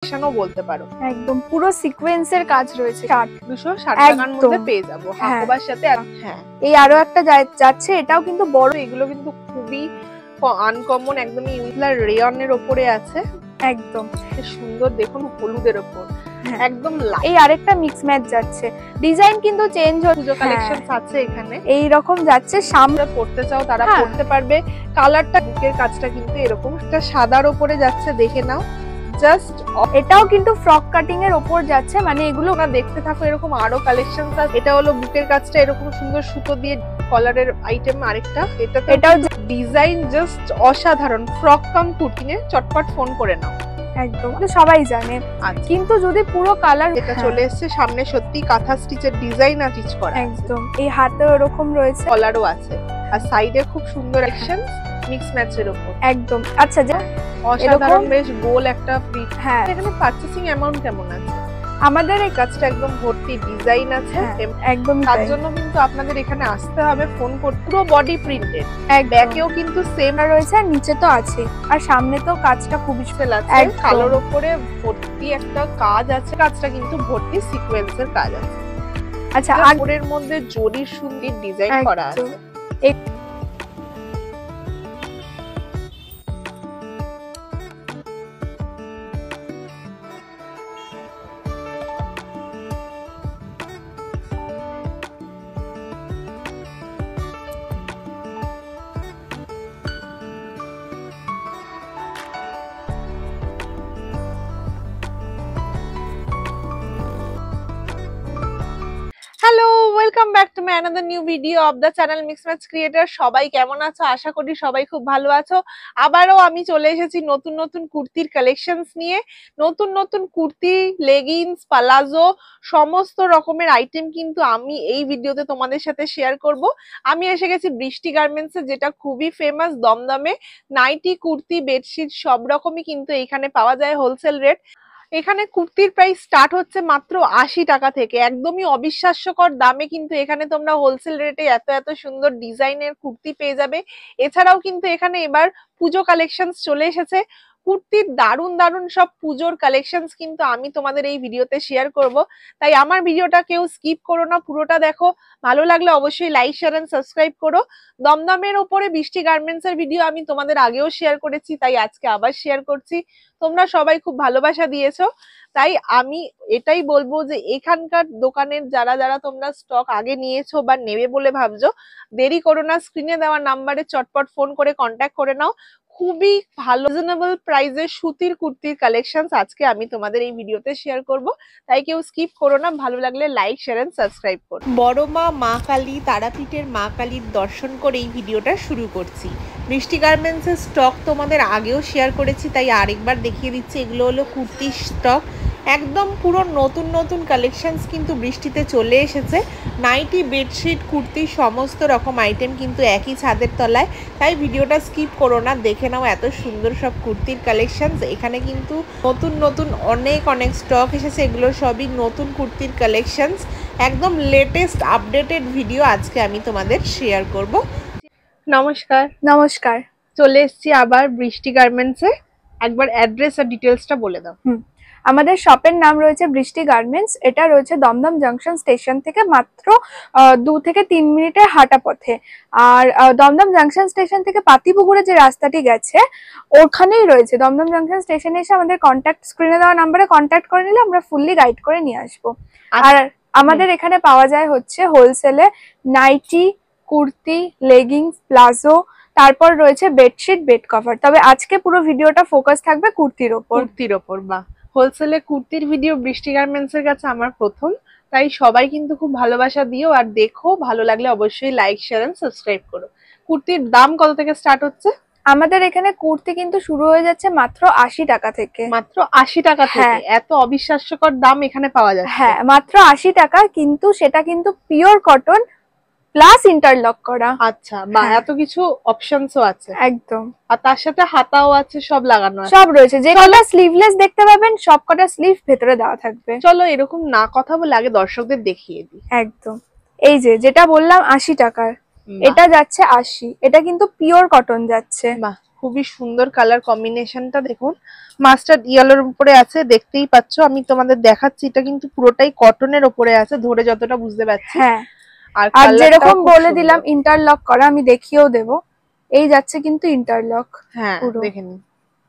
বলতে পারো একদম পুরো সিকোয়েন্সের কাজ রয়েছে। 260 টাকার মধ্যে পেয়ে যাবো হাকোবার সাথে। হ্যাঁ, এই আরো একটা যাচ্ছে, এটাও কিন্তু বড়। এগুলো কিন্তু খুবই আনকমন, একদমই ইউজলার রেয়নের উপরে আছে। একদম সুন্দর, দেখুন হলুদের উপর একদম। এই আরেকটা মিক্স ম্যাচ যাচ্ছে, ডিজাইন কিন্তু চেঞ্জ হচ্ছে। পুজো কালেকশনস আছে এখানে, এই রকম যাচ্ছে। সামনে পড়তে চাও তারা পড়তে পারবে। কালারটা, বুকের কাজটা কিন্তু এরকম একটা সাদার উপরে যাচ্ছে, দেখে নাও। জাস্ট এটাও কিন্তু ফ্রক কাটিং এর উপর যাচ্ছে, মানে এগুলো না দেখতে থাকো। এরকম আরো কালেকশনস আছে। এটা হলো বুকের কাজটা এরকম সুন্দর সুতো দিয়ে কলারের আইটেম। আরেকটা এটাও ডিজাইন জাস্ট অসাধারণ। ফ্রক কাম কুর্তি নিয়ে চটপট ফোন করে নাও। একদম সবাই জানে, কিন্তু যদি পুরো কালার এটা চলে এসেছে সামনে, সত্যি কাঁথা স্টিচের ডিজাইন আর স্টিচ করা। একদম এই হাতে এরকম রয়েছে, কলারও আছে, আর সাইডে খুব সুন্দর অ্যাকশন মিক্স ম্যাচের উপর। একদম। আচ্ছা, যে অসাধারণ, বেশ গোল একটা প্রিন্ট। হ্যাঁ, এখানে পারচেসিং অ্যামাউন্ট কেমন আছে? আমাদের এই কাজটা একদম ভর্তি ডিজাইন আছে, একদম। তার জন্য কিন্তু আপনাদের এখানে আসতে হবে, ফোন করতে। পুরো বডি প্রিন্টেড, ব্যাকেও কিন্তু সেম রয়েছে, আর নিচে তো আছে, আর সামনে তো কাজটা খুবই স্পেশাল আছে। কালোর উপরে ভর্তি একটা কাজ আছে, কাজটা কিন্তু ভর্তি সিকোয়েন্সের কাজ আছে। আচ্ছা, উপরের মধ্যে জরির সুন্দর ডিজাইন করা আছে। Hello, welcome back to my another new video of the channel mix match creator. সবাই কেমন আছো? আশা করি সবাই খুব ভালো আছো। আবারও আমি চলে এসেছি নতুন নতুন কুর্তির কালেকশনস নিয়ে। নতুন নতুন কুর্তি, লেগিংস, পালাজো, সমস্ত রকমের আইটেম কিন্তু আমি এই ভিডিওতে তোমাদের সাথে শেয়ার করব। আমি এসে গেছি বৃষ্টি গার্মেন্টসে, যেটা খুবই ফেমাস। দমদমে নাইটি, কুর্তি, বেডশিট সব রকমই কিন্তু এখানে পাওয়া যায় হোলসেল রেট। এখানে কুর্তির প্রাইস স্টার্ট হচ্ছে মাত্র 80 টাকা থেকে। একদমই অবিশ্বাস্যকর দামে কিন্তু এখানে তোমরা হোলসেল রেটে এত এত সুন্দর ডিজাইনের কুর্তি পেয়ে যাবে। এছাড়াও কিন্তু এখানে এবার পুজো কালেকশনস চলে এসেছে। কুর্তির দারুণ দারুণ সব পুজোর কালেকশনস কিন্তু আমি তোমাদের এই ভিডিওতে শেয়ার করব। তাই আমার ভিডিওটা কেউ স্কিপ করো না, পুরোটা দেখো। ভালো লাগলে অবশ্যই লাইক, শেয়ার এন্ড সাবস্ক্রাইব করো। দমদমের ওপরে বৃষ্টি গার্মেন্টস এর ভিডিও আমি তোমাদের আগেও শেয়ার করেছি, তাই আজকে আবার শেয়ার করছি। তোমরা সবাই খুব ভালোবাসা দিয়েছো, তাই আমি এটাই বলবো যে এখানকার দোকানের যারা যারা তোমরা স্টক আগে নিয়েছো বা নেবে বলে ভাবছো, দেরি করো না, স্ক্রিনে দেওয়া নাম্বারে চটপট ফোন করে কন্ট্যাক্ট করে নাও। খুবই ভালো রিজনেবল প্রাইসে সুতির কুর্তির কালেকশনস আজকে আমি তোমাদের এই ভিডিওতে শেয়ার করব, তাই কেউ স্কিপ করো না। ভালো লাগলে লাইক, শেয়ার এন্ড সাবস্ক্রাইব করো। বড় মা কালী, তারাপীঠের মা কালীর দর্শন করে এই ভিডিওটা শুরু করছি। বৃষ্টি গার্মেন্টসের স্টক তোমাদের আগেও শেয়ার করেছি, তাই আরেকবার দেখিয়ে দিচ্ছি। এগুলো হলো কুর্তির স্টক, একদম পুরো নতুন নতুন কালেকশনস কিন্তু বৃষ্টিতে চলে এসেছে। নাইটি, বেডশিট, কুর্তি সমস্ত রকম আইটেম কিন্তু একই ছাদের তলায়, তাই ভিডিওটা স্কিপ করো না, দেখে নাও এত সুন্দর সব কুর্তির কালেকশনস। এখানে কিন্তু নতুন নতুন অনেক অনেক স্টক এসেছে, এগুলো সবই নতুন কুর্তির কালেকশনস। একদম লেটেস্ট আপডেটেড ভিডিও আজকে আমি তোমাদের শেয়ার করব। নমস্কার। নমস্কার, চলে এসেছি আবার বৃষ্টি গার্মেন্টসে। একবার অ্যাড্রেস আর ডিটেলসটা বলে দাও। আমাদের শপের নাম রয়েছে বৃষ্টি গার্মেন্টস। এটা রয়েছে দমদম জাংশন স্টেশন থেকে মাত্র 2 থেকে 3 মিনিটের হাঁটা পথে। আর দমদম জাংশন স্টেশন থেকে পাতিপুকুরে যে রাস্তাটি গেছে ওখানেই রয়েছে। দমদম জাংশন স্টেশনে এসে আমাদের কন্ট্যাক্ট, স্ক্রিনে দেওয়া নাম্বারে কন্ট্যাক্ট করে নিলে আমরা ফুললি গাইড করে নিয়ে আসবো। আর আমাদের এখানে পাওয়া যায় হচ্ছে হোলসেলে নাইটি, কুর্তি, লেগিংস, প্লাজো, তারপর রয়েছে বেডশিট, বেড কভার। তবে আজকে পুরো ভিডিওটা ফোকাস থাকবে কুর্তির ওপর। বা হোলসেলে কুর্তির ভিডিও বৃষ্টি গার্মেন্টস এর কাছে আমার প্রথম, তাই সবাই কিন্তু খুব ভালোবাসা দিও আর দেখো। ভালো লাগলে অবশ্যই লাইক, শেয়ার এন্ড সাবস্ক্রাইব করো। কুর্তির দাম কত থেকে স্টার্ট হচ্ছে? আমাদের এখানে কুর্তি কিন্তু শুরু হয়ে যাচ্ছে মাত্র 80 টাকা থেকে। মাত্র 80 টাকা থেকে? এত অবিশ্বাস্যকর দাম এখানে পাওয়া যাচ্ছে? হ্যাঁ, মাত্র 80 টাকা, কিন্তু সেটা কিন্তু পিওর কটন প্লাস ইন্টারলক করা। আচ্ছা, বা এত কিছু অপশনসও আছে। একদম, আর তার সাথে হাতাও আছে, সব লাগানো আছে, সব রয়েছে। যে কটা স্লিভলেস দেখতে পাবেন সব কটা স্লিভ ভেতরে দেওয়া থাকবে। চলো এরকম না কথা বলে আগে দর্শকদের দেখিয়ে দিই। একদম, এই যেটা বললাম 80 টাকার, এটা যাচ্ছে 80। এটা কিন্তু পিওর কটন যাচ্ছে। খুবই সুন্দর কালার কম্বিনেশনটা দেখুন, মাস্টার্ড ইয়েলোর উপরে আছে, দেখতেই পাচ্ছ। আমি তোমাদের দেখাচ্ছি, এটা কিন্তু পুরোটাই কটনের উপরে আছে, ধরে যতটা বুঝতে পারছি। হ্যাঁ, আর যেরকম বলে দিলাম ইন্টারলক করা, আমি দেখিয়েও দেবো। এই যাচ্ছে কিন্তু ইন্টারলক। হ্যাঁ দেখে নিন,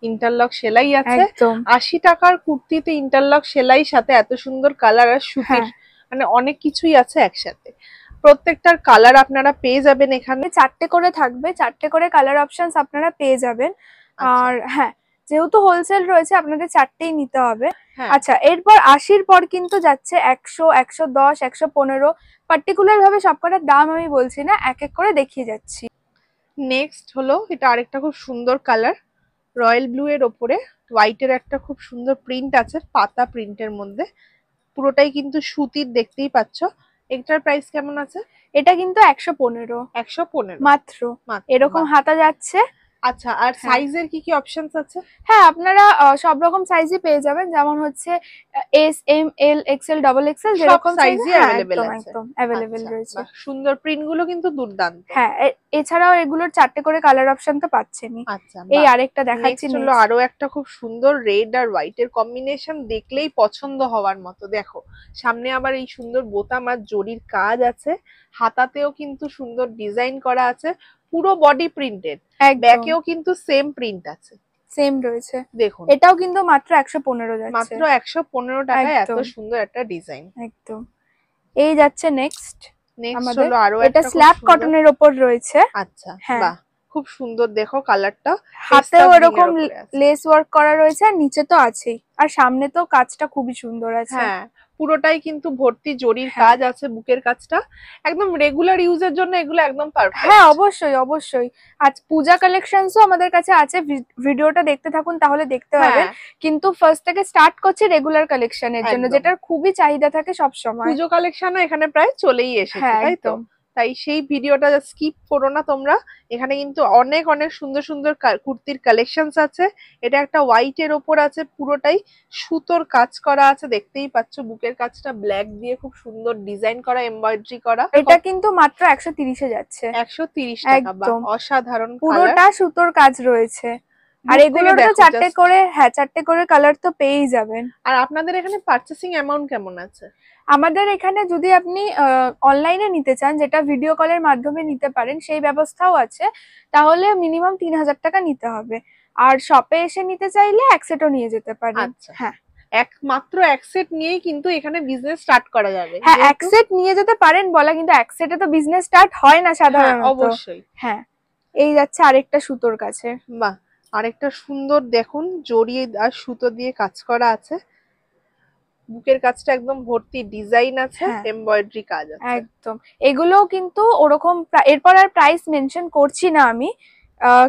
ইন্টারলক সেলাই আছে। একদম 80 টাকার কুর্তিতে ইন্টারলক সেলাই সাথে এত সুন্দর কালার আর সুতির, মানে অনেক কিছুই আছে একসাথে। প্রত্যেকটার কালার আপনারা পেয়ে যাবেন এখানে। 4টে করে থাকবে, 4টে করে কালার অপশনস আপনারা পেয়ে যাবেন। আর হ্যাঁ, যেহেতু হোলসেল রয়েছে আপনাদের 4টেই নিতে হবে। আচ্ছা, এরপর 80-র পর কিন্তু যাচ্ছে 100, 110, 115। পার্টিকুলার ভাবে সবকটার দাম আমি বলছি না, এক এক করে দেখিয়ে যাচ্ছি। নেক্সট হলো এটা আরেকটা খুব সুন্দর কালার, রয়্যাল ব্লু এর ওপরে হোয়াইটের একটা খুব সুন্দর প্রিন্ট আছে, পাতা প্রিন্টের মধ্যে, পুরোটাই কিন্তু সুতির, দেখতেই পাচ্ছ। এটার প্রাইস কেমন আছে? এটা কিন্তু 115 মাত্র। এরকম হাতা যাচ্ছে। আচ্ছা, আর সাইজের কি কি অপশনস আছে? হ্যাঁ, আপনারা সব রকম সাইজই পেয়ে যাবেন, যেমন হচ্ছে এস, এম, এল, এক্সেল, ডাবল এক্সেল, যেরকম সাইজই अवेलेबल আছে। একদম अवेलेबल রয়েছে। সুন্দর প্রিন্ট গুলো কিন্তু দুর্দান্ত। হ্যাঁ, এছাড়াও এগুলোর 4টে করে কালার অপশন তো পাচ্ছেনই। আচ্ছা, এই আরেকটা দেখাচ্ছি। হলো আরো একটা খুব সুন্দর রেড আর হোয়াইট এর কম্বিনেশন, দেখলেই পছন্দ হওয়ার মতো। দেখো, সামনে আবার এই সুন্দর বোতাম আর জরির কাজ আছে, হাতাতেও কিন্তু সুন্দর ডিজাইন করা আছে, পুরো বডি প্রিন্টেড। ব্যাকেও কিন্তু সেম প্রিন্ট আছে, সেম রয়েছে। দেখুন, এটাও কিন্তু মাত্র 115 যাচ্ছে। মাত্র 115 টাকায় এত সুন্দর একটা ডিজাইন। একদম। এই যাচ্ছে নেক্সট হলো আরো এটা স্ল্যাব কটনের উপর রয়েছে। আচ্ছা, বাহ, খুব সুন্দর। দেখো কালারটা, হাতেও এরকম লেস ওয়ার্ক করা রয়েছে, আর নিচে তো আছেই, আর সামনে তো কাজটা খুবই সুন্দর আছে। হ্যাঁ, পুরোটাই কিন্তু ভর্তি জরির কাজ আছে, বুকের কাজটা একদম রেগুলার ইউজের জন্য এগুলো একদম পারফেক্ট। হ্যাঁ, অবশ্যই অবশ্যই। আজ পূজা কালেকশনসও আমাদের কাছে আছে, ভিডিওটা দেখতে থাকুন তাহলে দেখতে পাবেন। কিন্তু ফার্স্ট থেকে স্টার্ট করছি রেগুলার কালেকশনের জন্য, যেটার খুবই চাহিদা থাকে সব সময়। পুজো কালেকশনও এখানে প্রায় চলেই এসেছে, তাই তো? তাই সেই ভিডিওটা স্কিপ করো না তোমরা। এখানে কিন্তু অনেক অনেক সুন্দর সুন্দর কুর্তির কালেকশনস আছে। এটা একটা হোয়াইট এর ওপর আছে, পুরোটাই সুতোর কাজ করা আছে, দেখতেই পাচ্ছ। বুকের কাজটা ব্ল্যাক দিয়ে খুব সুন্দর ডিজাইন করা, এমব্রয়ডারি করা। এটা কিন্তু মাত্র 130 এ যাচ্ছে। 130 টাকা, বাহ, অসাধারণ। পুরোটা সুতোর কাজ রয়েছে। আর এগুলোর তো 4টে করে, হ্যাঁ 4টে করে কালার তো পেয়েই যাবেন। আর আপনাদের এখানে পারচেসিং অ্যামাউন্ট কেমন আছে? আমাদের এখানে যদি আপনি অনলাইনে নিতে চান, যেটা ভিডিও কলের মাধ্যমে নিতে পারেন, সেই ব্যবস্থাও আছে, তাহলে মিনিমাম 3000 টাকা নিতে হবে। আর শপে এসে নিতে চাইলে এক সেটও নিয়ে যেতে পারেন। হ্যাঁ, মাত্র এক সেট নিয়েই কিন্তু এখানে বিজনেস স্টার্ট করা যাবে। হ্যাঁ, এক সেট নিয়ে যেতে পারেন বলা, কিন্তু এক সেটে তো বিজনেস স্টার্ট হয় না সাধারণত। অবশ্যই। হ্যাঁ, এই যাচ্ছে আরেকটা সুতোর কাছে, বাহ, আরেকটা সুন্দর, দেখুন জড়ি আর সুতো দিয়ে কাজ করা আছে, বুকের কাজটা একদম ভর্তি ডিজাইন আছে, এমব্রয়ডারি কাজ আছে একদম। এগুলোও কিন্তু ওরকম, এরপর আর প্রাইস মেনশন করছি না আমি,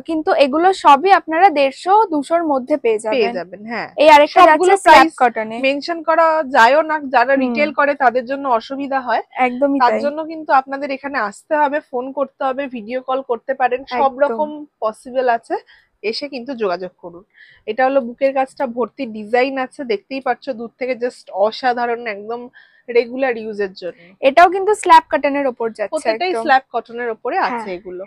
কিন্তু এগুলো সবই আপনারা 150-200-র মধ্যে পেয়ে যাবেন। হ্যাঁ, এই আরেকটা যাচ্ছে স্ল্যাব কটনে। মেনশন করা যায়ও না, যারা রিটেল করে তাদের জন্য অসুবিধা হয়, একদমই তার জন্য কিন্তু আপনাদের এখানে আসতে হবে, ফোন করতে হবে, ভিডিও কল করতে পারেন, সব রকম পসিবল আছে, এসে কিন্তু যোগাযোগ করুন। এটা হলো বুকের কাজটা ভর্তি ডিজাইন আছে, দেখতেই পাচ্ছ দূর থেকে, জাস্ট অসাধারণ, একদম রেগুলার ইউজের জন্য। এটাও কিন্তু স্ল্যাব কটনের উপর যাচ্ছে, প্রত্যেকটাই স্ল্যাব কটনের উপরে আছে এগুলো।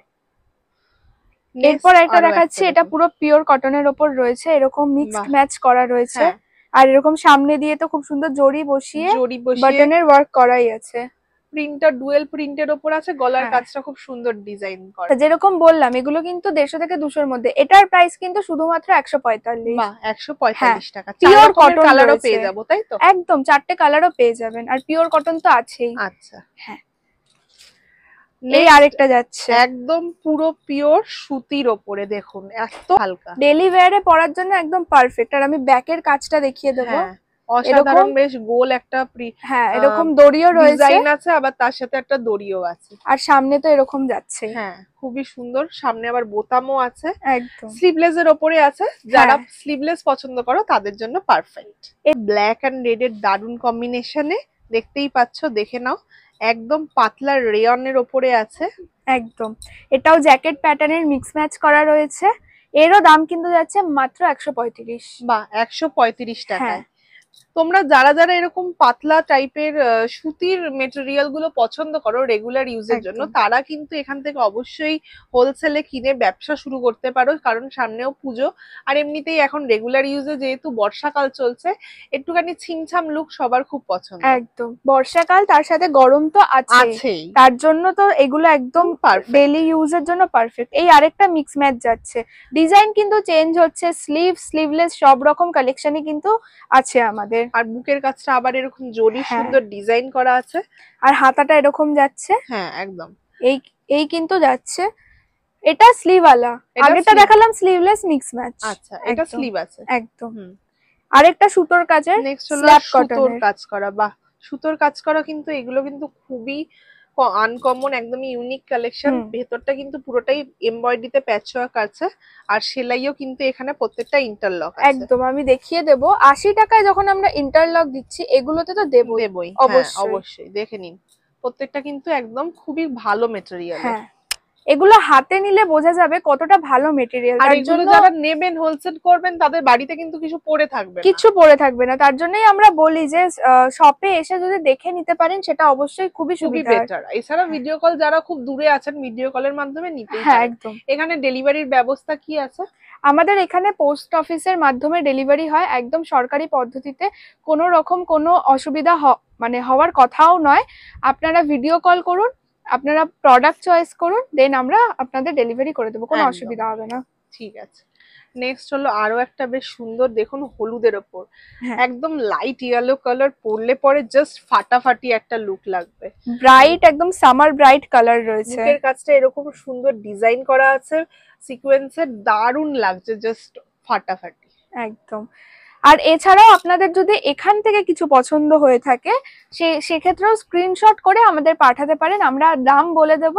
এরপর একটা দেখাচ্ছি, এটা পুরো পিওর কটনের উপর রয়েছে, এরকম মিক্সড ম্যাচ করা রয়েছে, আর এরকম সামনে দিয়ে তো খুব সুন্দর জড়ি বসিয়ে বাটনের ওয়ার্ক করাই আছে। প্রিন্টটা ডুয়েল প্রিন্টের উপর আছে, গলার কাজটা খুব সুন্দর ডিজাইন করা। যেরকম বললাম, এগুলো কিন্তু 150 থেকে 200-র মধ্যে। এটার প্রাইস কিন্তু শুধুমাত্র 145। বাহ, 145 টাকা। পিওর কটন কালারও পেয়ে যাবো, তাই তো? একদম, 4টে কালারও পেয়ে যাবেন, আর পিওর কটন তো আছেই। আচ্ছা, হ্যাঁ। এই আরেকটা যাচ্ছে একদম পুরো পিওর সুতির ওপরে, দেখুন এত হালকা, ডেইলি ওয়্যারে পরার জন্য একদম পারফেক্ট। আর আমি ব্যাকের কাজটা দেখিয়ে দেবো, অসাধারণ, বেশ গোল একটা এরকম দড়িও রয়েছে, ডিজাইন আছে, আবার তার সাথে একটা দড়িও আছে, আর সামনে তো এরকম যাচ্ছে। হ্যাঁ, খুবই সুন্দর। সামনে আবার বোতামও আছে, একদম স্লিভলেস এর উপরে আছে, যারা স্লিভলেস পছন্দ করো তাদের জন্য পারফেক্ট। এই ব্ল্যাক এন্ড রেড এর দারুণ কম্বিনেশনে, দেখতেই পাচ্ছ, দেখে নাও, একদম পাতলা রেয়নের ওপরে আছে। একদম, এটাও জ্যাকেট প্যাটার্নের মিক্স ম্যাচ করা রয়েছে। এরও দাম কিন্তু যাচ্ছে মাত্র 135। বা 135 টাকায়। তোমরা যারা যারা এরকম পাতলা টাইপের সুতির মেটেরিয়াল গুলো পছন্দ করো রেগুলার ইউজের জন্য, তারা কিন্তু এখান থেকে অবশ্যই হোলসেলে কিনে ব্যবসা শুরু করতে পারো, কারণ সামনেও পুজো। আর এমনিতেই এখন রেগুলার ইউজে যেহেতু বর্ষাকাল চলছে, একটুখানি ছিমছাম লুক সবার খুব পছন্দ। একদম বর্ষাকাল, তার সাথে গরম তো আছেই, তার জন্য তো এগুলো একদম ডেইলি ইউজের জন্য পারফেক্ট। এই আরেকটা মিক্স ম্যাচ যাচ্ছে, ডিজাইন কিন্তু চেঞ্জ হচ্ছে, স্লিভ স্লিভলেস সব রকম কালেকশনই কিন্তু আছে আমাদের। আর বুকের কাজটা আবার এরকম জরি সুন্দর ডিজাইন করা আছে, আর হাতাটা এরকম যাচ্ছে। হ্যাঁ একদম এই কিন্তু যাচ্ছে, এটা স্লিভ আলা, আগেটা দেখালাম স্লিভলেস মিক্স ম্যাচ। আচ্ছা এটা স্লিভ আছে একদম। আরেকটা সুতোর কাজের, নেক্সট হলো সুতোর কাজ করা। বাহ, সুতোর কাজ করা কিন্তু এগুলো কিন্তু খুবই আনকমন, একদমই ইউনিক কালেকশন। ভেতরটা কিন্তু পুরোটাই এমব্রয়ডারিতে প্যাচওয়ার্ক আছে, আর সেলাইও কিন্তু এখানে প্রত্যেকটা ইন্টারলক আছে। একদম আমি দেখিয়ে দেব, 80 টাকায় যখন আমরা ইন্টারলক দিচ্ছি, এগুলোতে তো দেবই অবশ্যই দেখে নিন। প্রত্যেকটা কিন্তু একদম খুবই ভালো মেটেরিয়াল। এগুলো হাতে নিলে বোঝা যাবে কতটা ভালো মেটেরিয়াল। আর এগুলো যারা নেবেন হোলসেল করবেন, তাদের বাড়িতে কিন্তু কিছু পড়ে থাকবে না, কিছু পড়ে থাকবে না। তার জন্যই আমরা বলি যে শপে এসে যদি দেখে নিতে পারেন, সেটা অবশ্যই খুবই সুবিধা। এছাড়া ভিডিও কল, যারা খুব দূরে আছেন, ভিডিও কলের মাধ্যমে নিতেই পারেন। একদম। এখানে ডেলিভারির ব্যবস্থা কি আছে? আমাদের এখানে পোস্ট অফিসের মাধ্যমে ডেলিভারি হয়, একদম সরকারি পদ্ধতিতে। কোনো রকম কোনো অসুবিধা মানে হওয়ার কথাও নয়। আপনারা ভিডিও কল করুন, আপনারা প্রোডাক্ট চয়েস করুন, দেন আমরা আপনাদের ডেলিভারি করে দেবো, কোনো অসুবিধা হবে না। ঠিক আছে। নেক্সট হলো আরো একটা বেশ সুন্দর, দেখুন হলুদের ওপর একদম লাইট ইয়েলো কালার, পরলে পরে জাস্ট ফাটাফাটি একটা লুক লাগবে, ব্রাইট, একদম সামার ব্রাইট কালার রয়েছে। বুকের কাজটা এরকম সুন্দর ডিজাইন করা আছে সিকোয়েন্সের, দারুণ লাগছে, জাস্ট ফাটাফাটি একদম। আর এছাড়াও আপনাদের যদি এখান থেকে কিছু পছন্দ হয়ে থাকে, সেক্ষেত্রেও স্ক্রিনশট করে আমাদের পাঠাতে পারেন, আমরা দাম বলে দেব,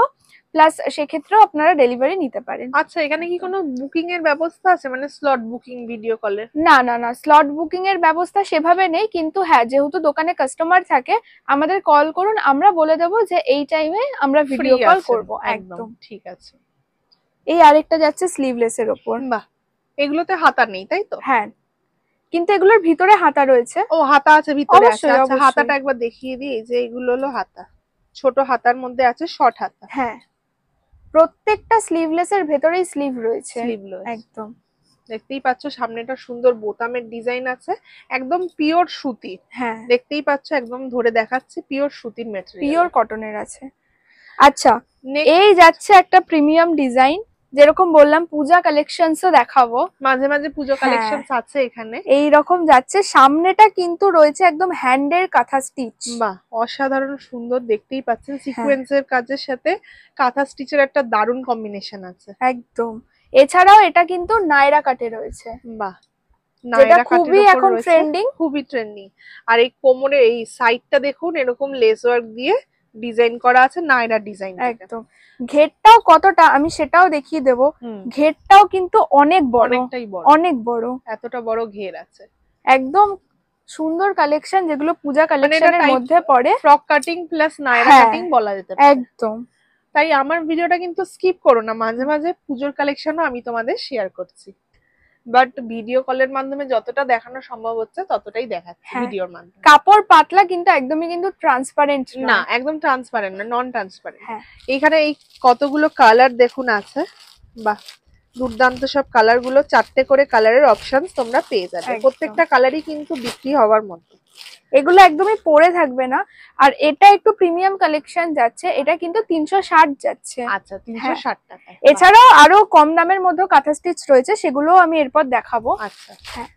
প্লাস সেক্ষেত্রেও আপনারা ডেলিভারি নিতে পারেন। আচ্ছা, এখানে কি কোনো বুকিং এর ব্যবস্থা আছে, মানে স্লট বুকিং ভিডিও কলে? না না না, স্লট বুকিং এর ব্যবস্থা সেভাবে নেই, কিন্তু হ্যাঁ, যেহেতু দোকানে কাস্টমার থাকে, আমাদের কল করুন, আমরা বলে দেব যে এই টাইমে আমরা ভিডিও কল করব। একদম ঠিক আছে। এই আরেকটা যাচ্ছে স্লিভলেস এর উপর। বাহ, এগুলোতে হাতা নেই তাই তো? হ্যাঁ, কিন্তু এগুলোর ভিতরে হাতা রয়েছে। ও, হাতা আছে ভিতরে। আচ্ছা, হাতাটা একবার দেখিয়ে দিই। এই যে এগুলো হলো হাতা, ছোট হাতার মধ্যে আছে শর্ট হাতা। হ্যাঁ, প্রত্যেকটা স্লিভলেস এর ভেতরেই স্লিভ রয়েছে। একদম দেখতেই পাচ্ছ, সামনেটা সুন্দর বোতামের ডিজাইন আছে, একদম পিওর সুতি। হ্যাঁ, দেখতেই পাচ্ছ, একদম ধরে দেখাচ্ছি, পিওর সুতির মেটেরিয়াল, পিওর কটনের আছে। আচ্ছা, এই যাচ্ছে একটা প্রিমিয়াম ডিজাইন, যেরকম বললাম পূজা কালেকশনসও দেখাবো, মাঝে মাঝে পুজো কালেকশনস আছে এখানে। এই রকম যাচ্ছে, সামনেটা কিন্তু রয়েছে একদম হ্যান্ডের কাঁথা স্টিচ। বাহ, অসাধারণ সুন্দর, দেখতেই পাচ্ছেন সিকোয়েন্সের কাজের সাথে কাঁথা স্টিচের একটা দারুণ কম্বিনেশন আছে। একদম। এছাড়াও এটা কিন্তু নায়রা কাটে রয়েছে। বাহ, যেটা খুবই এখন ট্রেন্ডিং, খুবই ট্রেন্ডিং। আর এই কোমরের এই সাইডটা দেখুন, এরকম লেস ওয়ার্ক দিয়ে ডিজাইন করা আছে, নায়রা ডিজাইন। একদম। ঘেরটাও কতটা, আমি সেটাও দেখিয়ে দেব। ঘেরটাও কিন্তু অনেক বড়, অনেক বড়, এতটা বড় ঘের আছে। একদম সুন্দর কালেকশন, যেগুলো পূজা কালেকশনের মধ্যে পড়ে। Frock cutting plus Naira cutting বলা যেতে পারে। একদম। তাই আমার ভিডিওটা কিন্তু স্কিপ করো না, মাঝে মাঝে পুজোর কালেকশনও আমি তোমাদের শেয়ার করছি, বাট ভিডিও কলের মাধ্যমে যতটা দেখানো সম্ভব হচ্ছে ততটাই দেখাচ্ছি ভিডিওর মাধ্যমে। কাপড় পাতলা, কিন্তু একদমই কিন্তু ট্রান্সপারেন্ট না, একদম ট্রান্সপারেন্ট না, নন ট্রান্সপারেন্ট। এখানে এই কতগুলো কালার দেখুন আছে, বাহ, দুর্দান্ত সব কালার গুলো, 4টে করে কালারের অপশন তোমরা পেয়ে যাবে। প্রত্যেকটা কালারই কিন্তু বিক্রি হওয়ার মতো, এগুলো একদমই পরে থাকবে না। আর এটা একটু প্রিমিয়াম কালেকশন যাচ্ছে, এটা কিন্তু 360 যাচ্ছে। আচ্ছা, 360 টাকা। এছাড়াও আরো কম দামের মধ্যে কাঁথা স্টিচ রয়েছে, সেগুলো আমি এরপর দেখাবো। আচ্ছা, হ্যাঁ,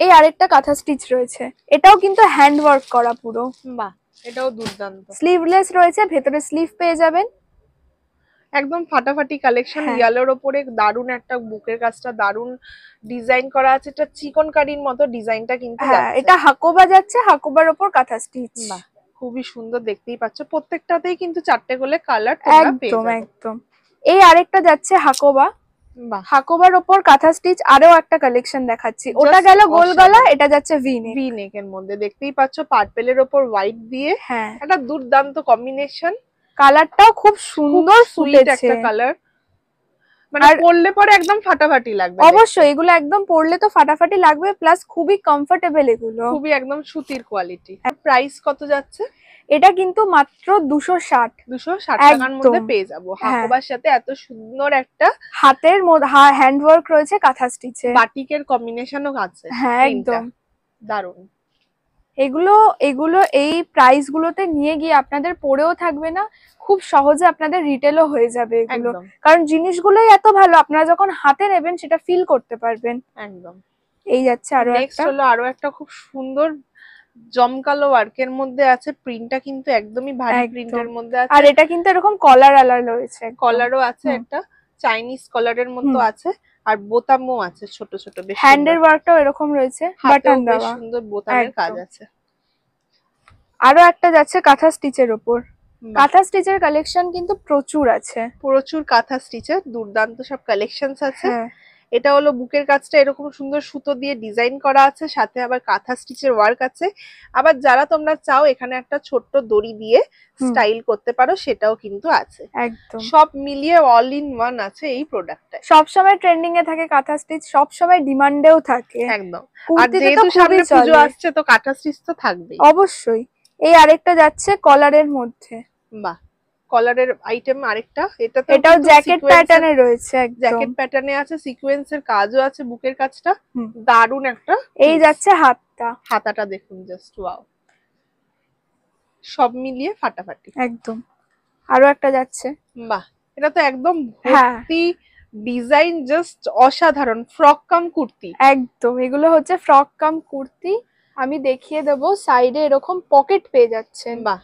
এই আরেকটা কাঁথা স্টিচ রয়েছে, এটাও কিন্তু হ্যান্ড ওয়ার্ক করা পুরো। বাহ, এটাও দুর্দান্ত। স্লিভলেস রয়েছে, ভেতরে স্লিভ পেয়ে যাবেন, একদম ফাটাফাটি কালেকশন। ইয়েলোর ওপরে দারুন একটা বুকের কাজটা দারুন ডিজাইন করা আছে, এটা চিকন কারির মতো ডিজাইনটা কিন্তু। এটা হাকোবা যাচ্ছে, হাকোবার ওপর কাঁথা স্টিচ। বাহ, খুবই সুন্দর, দেখতেই পাচ্ছ প্রত্যেকটাতেই কিন্তু 4টে করে কালার তোমরা পেয়ে যাবে। একদম। এই আরেকটা যাচ্ছে হাকোবা, হাকোবার ওপর কাঁথা স্টিচ। আরো একটা কালেকশন দেখাচ্ছি, ওটা গেল গোল গলা, এটা যাচ্ছে ভি নেক এর মধ্যে। দেখতেই পাচ্ছ পার্পেলের ওপর হোয়াইট দিয়ে একটা দুর্দান্ত কম্বিনেশন, কালারটাও খুব সুন্দর, সুইট একটা কালার। মানে পরলে পরে একদম ফাটাফাটি লাগবে। অবশ্যই এগুলো একদম পরলে তো ফাটাফাটি লাগবে, প্লাস খুবই কমফোর্টেবল, এগুলো খুবই একদম সুতির কোয়ালিটি। প্রাইস কত যাচ্ছে? এটা কিন্তু মাত্র 260 টাকার মধ্যে পেয়ে যাবো। হাকোবার সাথে এত সুন্দর একটা হাতের মধ্যে হ্যান্ডওয়ার্ক রয়েছে, কাঁথা স্টিচে বাটিকের কম্বিনেশনও আছে। হ্যাঁ একদম দারুন। এগুলো এগুলো এই প্রাইস গুলোতে নিয়ে গিয়ে আপনাদের পড়েও থাকবে না, খুব সহজে আপনাদের রিটেলও হয়ে যাবে এগুলো, কারণ জিনিসগুলোই এত ভালো, আপনারা যখন হাতে নেবেন সেটা ফিল করতে পারবেন। একদম। এই যাচ্ছে আরো একটা, হলো আরো একটা খুব সুন্দর জমকালো ওয়ার্কের মধ্যে আছে। প্রিন্টটা কিন্তু একদমই ভারী প্রিন্টের মধ্যে আছে, আর এটা কিন্তু এরকম কলার আলার রয়েছে, কলারও আছে, একটা চাইনিজ কলারের মতো আছে, আর বোতামও আছে ছোট ছোট। বেশ হ্যান্ডের ওয়ার্কটাও এরকম রয়েছে, বাটন দেওয়া, সুন্দর বোতামের কাজ আছে। আরো একটা যাচ্ছে কাঁথা স্টিচের উপর। কাঁথা স্টিচের কালেকশন কিন্তু প্রচুর আছে, প্রচুর কাঁথা স্টিচের দুর্দান্ত সব কালেকশনস আছে। এটা হলো বুকের কাজটা এরকম সুন্দর সুতো দিয়ে ডিজাইন করা আছে, সাথে আবার কাঁথা স্টিচের ওয়ার্ক আছে। আবার যারা তোমরা চাও এখানে একটা ছোট্ট দড়ি দিয়ে স্টাইল করতে পারো, সেটাও কিন্তু আছে। একদম সব মিলিয়ে অল ইন ওয়ান আছে এই প্রোডাক্টটা। সব সময় ট্রেন্ডিং এ থাকে কাঁথা স্টিচ, সব সময় ডিমান্ডেও থাকে একদম। আর যেহেতু সামনে পুজো আসছে তো কাঁথা স্টিচ তো থাকবেই অবশ্যই। এই আরেকটা যাচ্ছে কলারের মধ্যে, বাহ, কলারের আইটেম আরেকটা। এটাও জ্যাকেট প্যাটার্নে রয়েছে, জ্যাকেট প্যাটার্নে আছে, সিকোয়েন্সের কাজও আছে বুকের কাজটা, দারুন একটা। এই যাচ্ছে হাতাটা দেখুন, জাস্ট ওয়াও, সব মিলিয়ে ফাটাফাটি একদম। আরো একটা যাচ্ছে, বাহ, এটা তো একদম ভর্তি ডিজাইন, জাস্ট অসাধারণ। ফ্রক কাম কুর্তি, একদম এগুলো হচ্ছে ফ্রক কাম কুর্তি। আমি দেখিয়ে দেবো, সাইডে এরকম পকেট পেয়ে যাচ্ছেন, বাহ,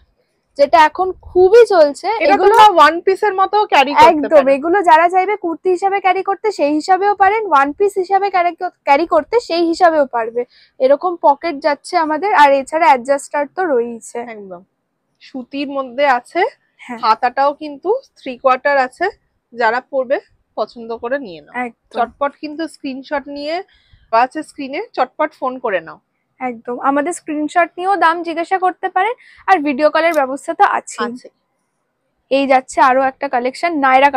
যেটা এখন খুবই চলছে। এগুলো ওয়ান পিসের মতো ক্যারি করতে পারেন। একদম, এগুলো যারা চাইবে কুর্তি হিসাবে ক্যারি করতে সেই হিসাবেও পারেন, ওয়ান পিস হিসাবে ক্যারি করতে সেই হিসাবেও পারবে। এরকম পকেট যাচ্ছে আমাদের, আর এছাড়া অ্যাডজাস্টার তো রয়েছে। একদম সুতির মধ্যে আছে, হাতাটাও কিন্তু 3/4 আছে। যারা পরবে পছন্দ করে নিয়ে নাও, চটপট কিন্তু স্ক্রিনশট নিয়ে আছে স্ক্রিনে, চটপট ফোন করে নাও। একদম, আমাদের স্ক্রিনশট নিয়েও দাম জিজ্ঞাসা করতে পারেন, আর ভিডিও কলের ব্যবস্থা তো আছে। এই যাচ্ছে আরো একটা কালেকশন নায়রা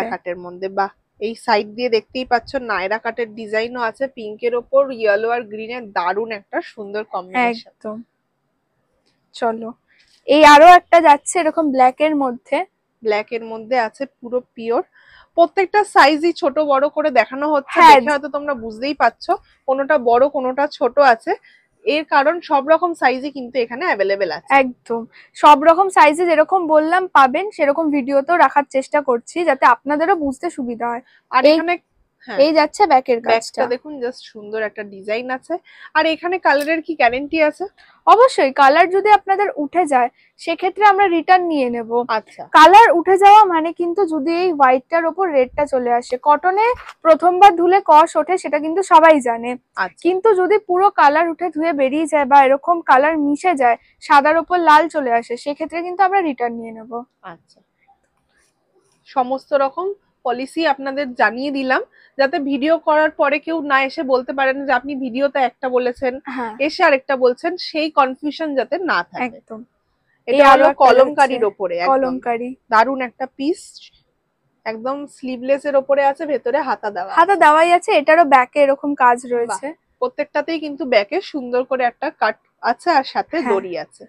কাটের মধ্যে। বাহ, এই সাইড দিয়ে দেখতেই পাচ্ছ নায়রা কাটের ডিজাইনও আছে, পিঙ্কের ওপর ইয়েলো আর গ্রিনের দারুন একটা সুন্দর কম্বিনেশন। একদম। চলো, এই আরো একটা যাচ্ছে এরকম ব্ল্যাক এর মধ্যে আছে, পুরো পিওর। প্রত্যেকটা সাইজই ছোট বড় করে দেখানো হচ্ছে, দেখে হয়তো তোমরা বুঝতেই পারছো কোনোটা বড় কোনোটা ছোট আছে। এর কারণ সব রকম সাইজই কিন্তু এখানে অ্যাভেলেবেল আছে। একদম সব রকম সাইজে যেরকম বললাম পাবেন, সেরকম ভিডিওতেও রাখার চেষ্টা করছি যাতে আপনাদেরও বুঝতে সুবিধা হয়। আর এখানে এই যাচ্ছে ব্যাকের কাজটা, দেখুন জাস্ট সুন্দর একটা ডিজাইন আছে। আর এখানে কালারের কি গ্যারান্টি আছে? অবশ্যই, কালার যদি আপনাদের উঠে যায় সেক্ষেত্রে আমরা রিটার্ন নিয়ে নেব। আচ্ছা, কালার উঠে যাওয়া মানে কিন্তু যদি এই হোয়াইটটার উপর রেডটা চলে আসে, কটনে প্রথমবার ধুলে কষ ওঠে সেটা কিন্তু সবাই জানে, কিন্তু যদি পুরো কালার উঠে ধুয়ে বেরিয়ে যায় বা এরকম কালার মিশে যায়, সাদার উপর লাল চলে আসে, সেক্ষেত্রে কিন্তু আমরা রিটার্ন নিয়ে নেব। আচ্ছা, সমস্ত রকম পলিসি আপনাদের জানিয়ে দিলাম, যাতে ভিডিও করার পরে কেউ না এসে বলতে পারেন যে আপনি ভিডিওতে একটা বলেছেন এসে আরেকটা বলছেন, সেই কনফিউশন যাতে না থাকে। একদম। এটা হলো কলমকারীর উপরে, কলমকারী দারুন একটা পিস, একদম স্লিভলেস এর উপরে আছে, ভেতরে হাতা দেওয়াই আছে। এটারও ব্যাকে এরকম কাজ রয়েছে, প্রত্যেকটাতেই কিন্তু ব্যাকে সুন্দর করে একটা কাট আছে, আর সাথে দড়ি আছে।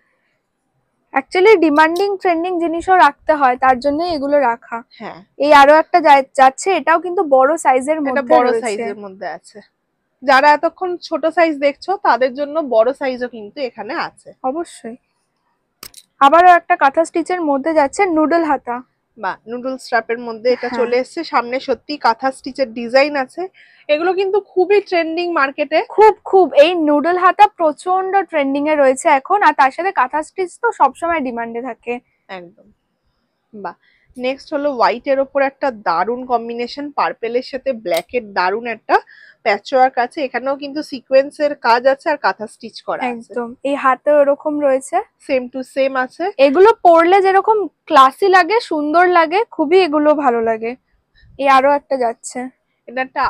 অ্যাকচুয়ালি ডিমান্ডিং ট্রেন্ডিং জিনিসও রাখতে হয়, তার জন্য এগুলো রাখা। এই আরো একটা যাচ্ছে, এটাও কিন্তু বড় সাইজের মধ্যে আছে। যারা এতক্ষণ ছোট সাইজ দেখছো তাদের জন্য বড় সাইজও কিন্তু এখানে আছে অবশ্যই। আবারও একটা কাঁথা স্টিচের মধ্যে যাচ্ছে নুডল হাতা, বা নুডল স্ট্র্যাপের মধ্যে এটা চলে এসেছে। সামনে সত্যি কাঁথা স্টিচের ডিজাইন আছে, এগুলো কিন্তু খুবই ট্রেন্ডিং মার্কেটে, খুব এই নুডল হাতা প্রচন্ড ট্রেন্ডিং এ রয়েছে এখন, আর তার সাথে কাঁথা স্টিচ তো সবসময় ডিমান্ডে থাকে। একদম। বাহ, নেক্সট হলো হোয়াইট এর উপর একটা দারুন কম্বিনেশন, পার্পেলের সাথে ব্ল্যাক এর দারুন একটা প্যাচওয়ার্ক আছে। এখানেও কিন্তু সিকোয়েন্সের কাজ আছে আর কাঁথা স্টিচ করা আছে। একদম, এই হাতে এরকম রয়েছে, সেম টু সেম আছে। এগুলো পরলে যেরকম ক্লাসি লাগে, সুন্দর লাগে, খুবই এগুলো ভালো লাগে। এই আরো একটা যাচ্ছে, এটা একটা